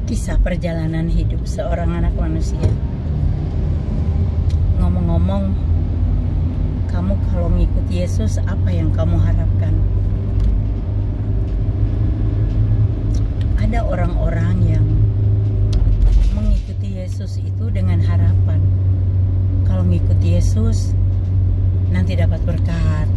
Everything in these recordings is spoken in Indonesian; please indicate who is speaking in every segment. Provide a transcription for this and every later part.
Speaker 1: Kisah perjalanan hidup seorang anak manusia. Ngomong-ngomong, kamu kalau ngikut Yesus, apa yang kamu harapkan? Ada orang-orang yang mengikuti Yesus itu dengan harapan, kalau ngikut Yesus nanti dapat berkat.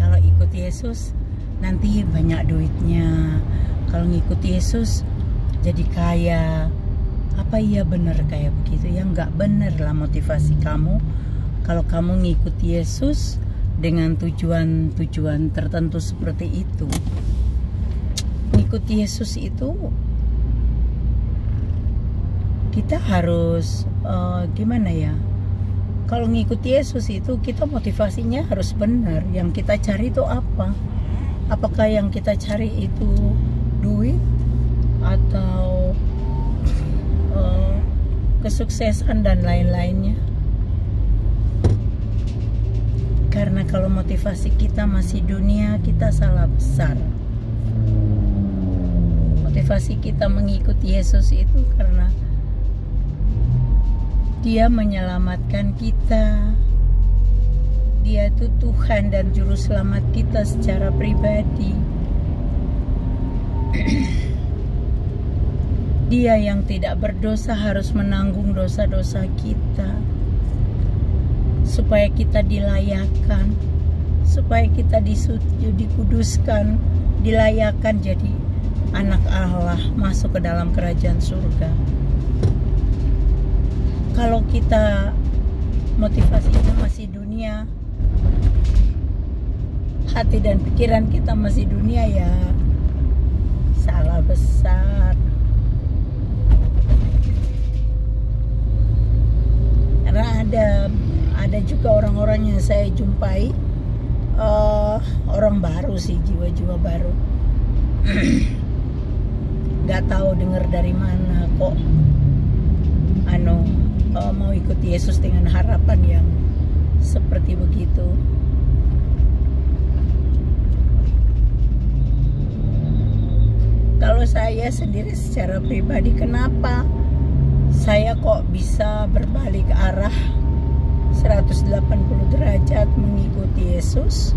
Speaker 1: Kalau ikut Yesus nanti banyak duitnya. Kalau ngikut Yesus jadi kaya. Apa iya benar kayak begitu? Ya nggak benar lah motivasi kamu. Kalau kamu ngikut Yesus dengan tujuan tertentu seperti itu. Ngikut Yesus itu kita harus gimana ya? Kalau ngikut Yesus itu kita motivasinya harus benar. Yang kita cari itu apa? Apakah yang kita cari itu duit atau kesuksesan dan lain-lainnya? Karena kalau motivasi kita masih dunia, kita salah besar. Motivasi kita mengikuti Yesus itu karena Dia menyelamatkan kita. Dia itu Tuhan dan Juru Selamat kita secara pribadi. Dia yang tidak berdosa harus menanggung dosa-dosa kita, supaya kita dilayakkan, supaya kita dikuduskan, dilayakkan jadi anak Allah, masuk ke dalam kerajaan surga. Kalau kita motivasinya masih dunia, hati dan pikiran kita masih dunia, ya salah besar. Karena ada juga orang-orang yang saya jumpai, orang baru sih, jiwa-jiwa baru. Nggak tahu dengar dari mana kok mau ikut Yesus dengan harapan yang seperti begitu. Kalau saya sendiri secara pribadi, kenapa saya kok bisa berbalik arah 180 derajat mengikuti Yesus?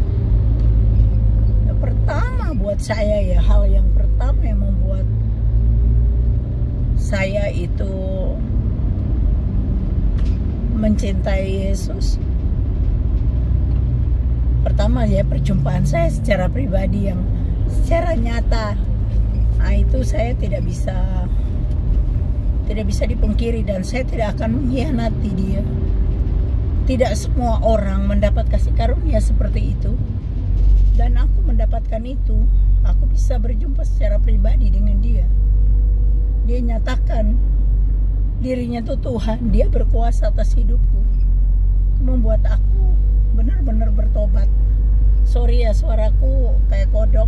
Speaker 1: Yang pertama buat saya, ya, hal yang pertama yang membuat saya itu mencintai Yesus, pertama ya perjumpaan saya secara pribadi yang secara nyata. Nah, itu saya tidak bisa dipungkiri, dan saya tidak akan mengkhianati dia. Tidak semua orang mendapat kasih karunia seperti itu, dan aku mendapatkan itu. Aku bisa berjumpa secara pribadi dengan dia. Dia nyatakan dirinya itu Tuhan, dia berkuasa atas hidupku, membuat aku benar-benar bertobat. Sorry ya, suaraku kayak kodok.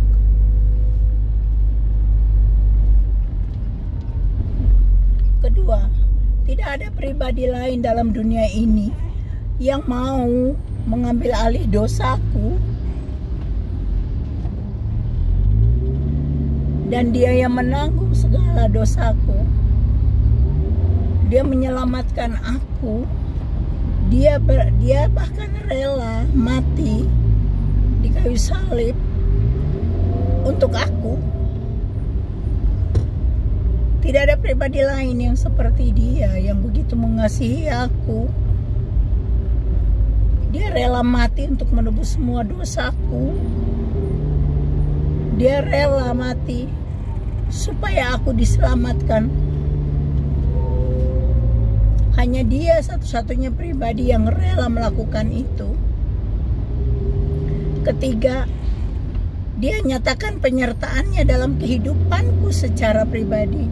Speaker 1: Kedua, tidak ada pribadi lain dalam dunia ini yang mau mengambil alih dosaku, dan dia yang menanggung segala dosaku. Dia menyelamatkan aku. Dia bahkan rela mati di kayu salib untuk aku. Tidak ada pribadi lain yang seperti dia, yang begitu mengasihi aku. Dia rela mati untuk menebus semua dosaku. Dia rela mati supaya aku diselamatkan. Hanya dia satu-satunya pribadi yang rela melakukan itu. Ketiga, dia nyatakan penyertaannya dalam kehidupanku secara pribadi.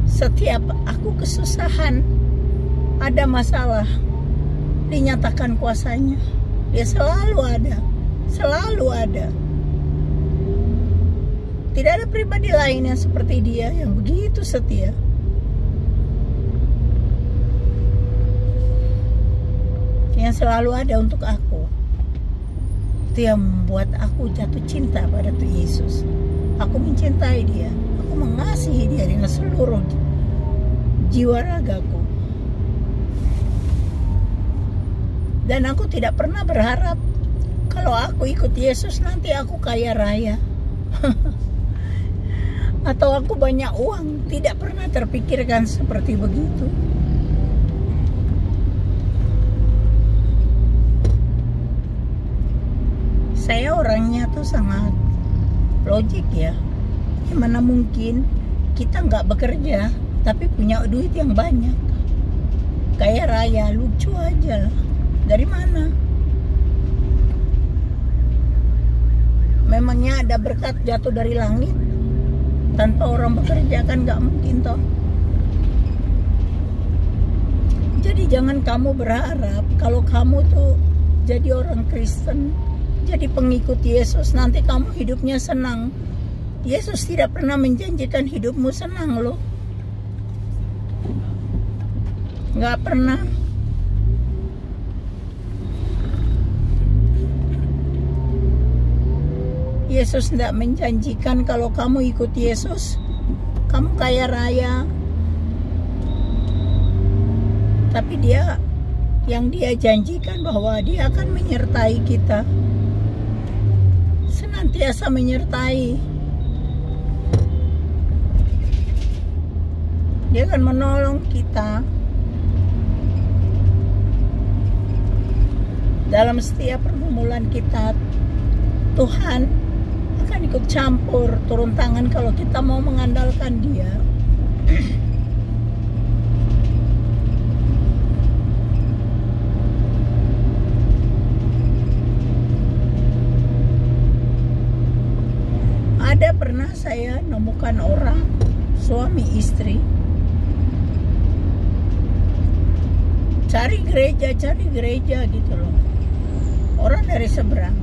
Speaker 1: Setiap aku kesusahan, ada masalah, dinyatakan kuasanya. Dia selalu ada, selalu ada. Tidak ada pribadi lain yang seperti dia, yang begitu setia. Yang selalu ada untuk aku. Itu yang membuat aku jatuh cinta pada Tuhan Yesus. Aku mencintai dia, aku mengasihi dia dengan seluruh jiwa ragaku. Dan aku tidak pernah berharap kalau aku ikut Yesus nanti aku kaya raya atau aku banyak uang. Tidak pernah terpikirkan seperti begitu. Saya orangnya tuh sangat logik ya. Gimana mungkin kita nggak bekerja tapi punya duit yang banyak, kaya raya, lucu aja lah. Dari mana? Memangnya ada berkat jatuh dari langit tanpa orang bekerja? Kan nggak mungkin toh. Jadi jangan kamu berharap kalau kamu tuh jadi orang Kristen, jadi pengikut Yesus, nanti kamu hidupnya senang. Yesus tidak pernah menjanjikan hidupmu senang loh. Nggak pernah. Yesus tidak menjanjikan kalau kamu ikut Yesus, kamu kaya raya. Tapi yang dia janjikan bahwa dia akan menyertai kita. Senantiasa menyertai. Dia akan menolong kita dalam setiap pergumulan kita. Tuhan akan ikut campur, turun tangan kalau kita mau mengandalkan dia. Ada pernah saya nemukan orang suami istri cari gereja gitu loh. Orang dari seberang.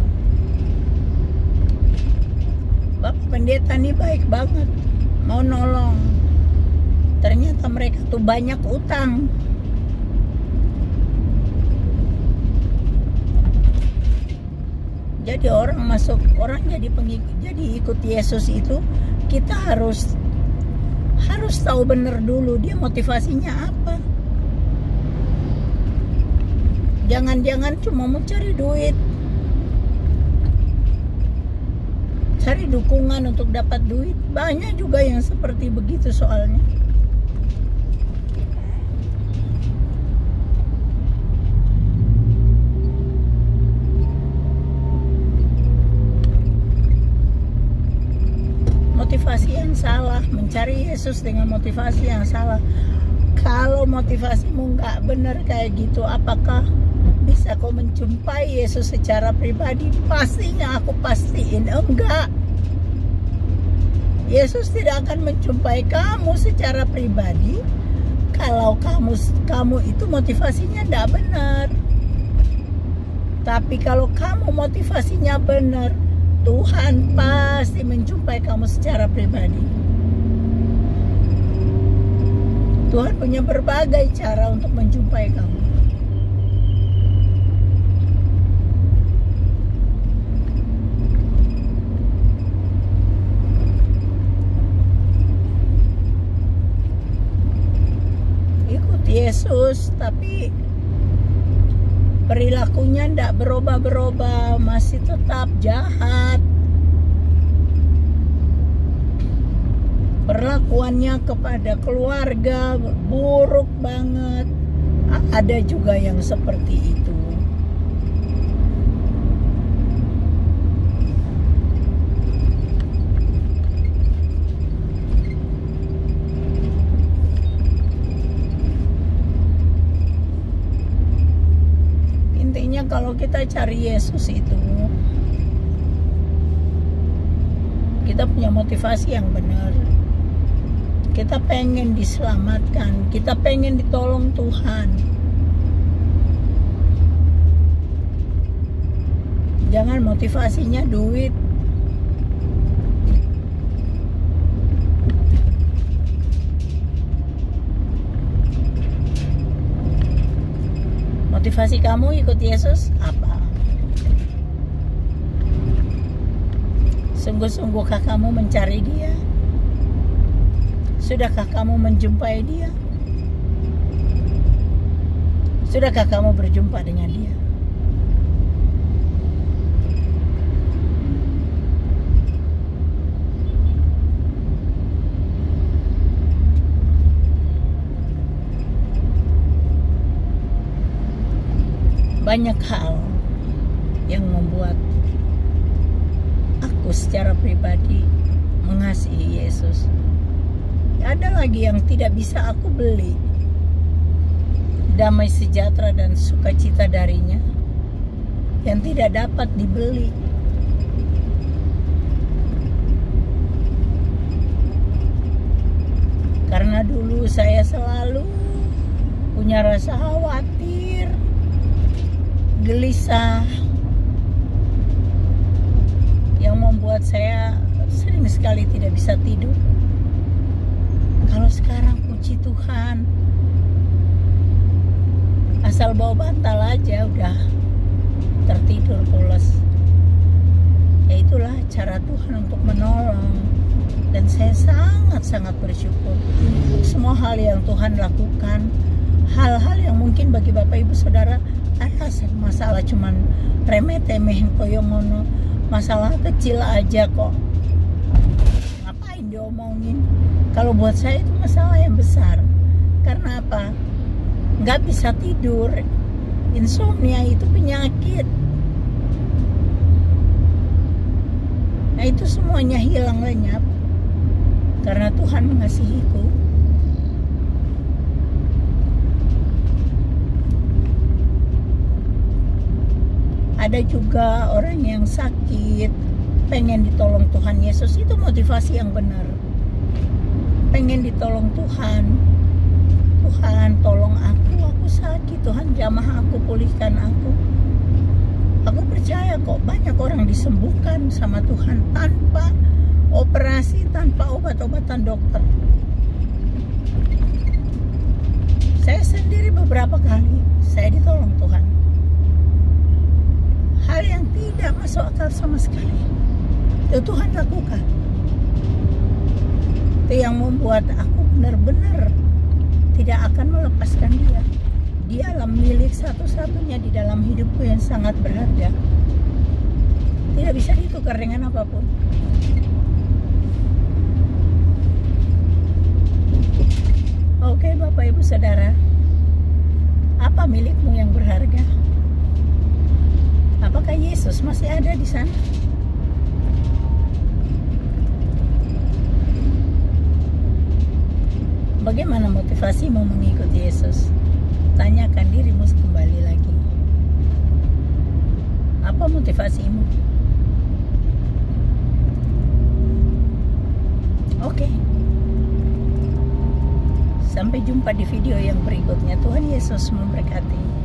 Speaker 1: Bapak pendeta nih baik banget, mau nolong. Ternyata mereka tuh banyak utang. Jadi orang jadi pengikut, jadi ikut Yesus itu kita harus tahu benar dulu dia motivasinya apa. Jangan-jangan cuma mau cari duit, cari dukungan untuk dapat duit. Banyak juga yang seperti begitu soalnya. Motivasi yang salah, mencari Yesus dengan motivasi yang salah. Kalau motivasimu nggak benar kayak gitu, apakah bisa kau menjumpai Yesus secara pribadi? Pastinya aku pastiin enggak. Yesus tidak akan menjumpai kamu secara pribadi kalau kamu itu motivasinya tidak benar. Tapi kalau kamu motivasinya benar, Tuhan pasti menjumpai kamu secara pribadi. Tuhan punya berbagai cara untuk menjumpai kamu. Ikut Yesus, tapi perilakunya tidak berubah-berubah, masih tetap jahat. Perlakuannya kepada keluarga buruk banget. Ada juga yang seperti itu. Intinya kalau kita cari Yesus itu, kita punya motivasi yang benar. Kita pengen diselamatkan, kita pengen ditolong Tuhan. Jangan motivasinya duit. Motivasi kamu ikut Yesus apa? Sungguh-sungguhkah kamu mencari Dia? Sudahkah kamu menjumpai Dia? Sudahkah kamu berjumpa dengan Dia? Banyak hal yang membuat aku secara pribadi mengasihi Yesus. Ada lagi yang tidak bisa aku beli. Damai sejahtera dan sukacita darinya yang tidak dapat dibeli. Karena dulu saya selalu punya rasa khawatir, gelisah, yang membuat saya sering sekali tidak bisa tidur. Kalau sekarang puji Tuhan, asal bawa bantal aja udah tertidur pulas. Ya itulah cara Tuhan untuk menolong. Dan saya sangat-sangat bersyukur semua hal yang Tuhan lakukan. Hal-hal yang mungkin bagi Bapak Ibu Saudara masalah cuman remeh-temeh koyomono, masalah kecil aja kok, ngapain diomongin. Kalau buat saya itu masalah yang besar. Karena apa? Nggak bisa tidur. Insomnia itu penyakit. Nah itu semuanya hilang lenyap karena Tuhan mengasihiku. Ada juga orang yang sakit, pengen ditolong Tuhan Yesus, itu motivasi yang benar. Pengen ditolong Tuhan. Tuhan tolong aku sakit, Tuhan jamah aku, pulihkan aku. Aku percaya kok banyak orang disembuhkan sama Tuhan tanpa operasi, tanpa obat-obatan dokter. Saya sendiri beberapa kali saya ditolong Tuhan. Hal yang tidak masuk akal sama sekali, itu Tuhan lakukan. Itu yang membuat aku benar-benar tidak akan melepaskan Dia. Dialah milik satu-satunya di dalam hidupku yang sangat berharga. Tidak bisa ditukar dengan apapun. Oke Bapak Ibu Saudara, apa milikmu yang berharga? Apakah Yesus masih ada di sana? Bagaimana motivasimu mengikuti Yesus? Tanyakan dirimu kembali lagi. Apa motivasimu? Oke. Sampai jumpa di video yang berikutnya. Tuhan Yesus memberkati.